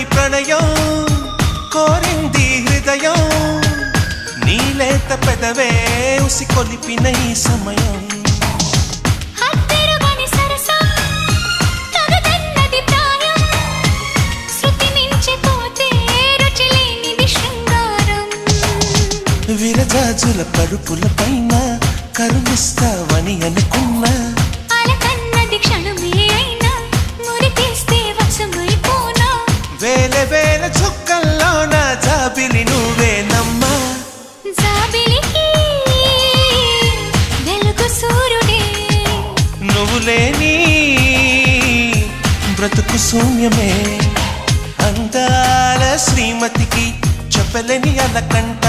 కోరని ప్రణయం కోరింది హృదయం నీలేత పెదవే ఉసి కొలిపిన ఈ సమయం విరజాజుల పరుపుల పైన కరుణిస్తావని అనుకున్నా అలకన్నది క్షణమే అయినా మురికేస్తే వశమైపోనా వేల వేల చుక్కల్లోన జాబిలి నువ్వేనమ్మా జాబిలికి వెలుగు సూర్యుడే నువ్వు లేని బ్రతుకు శూన్యమే అందాల శ్రీమతికి చెప్పలేని అలకంట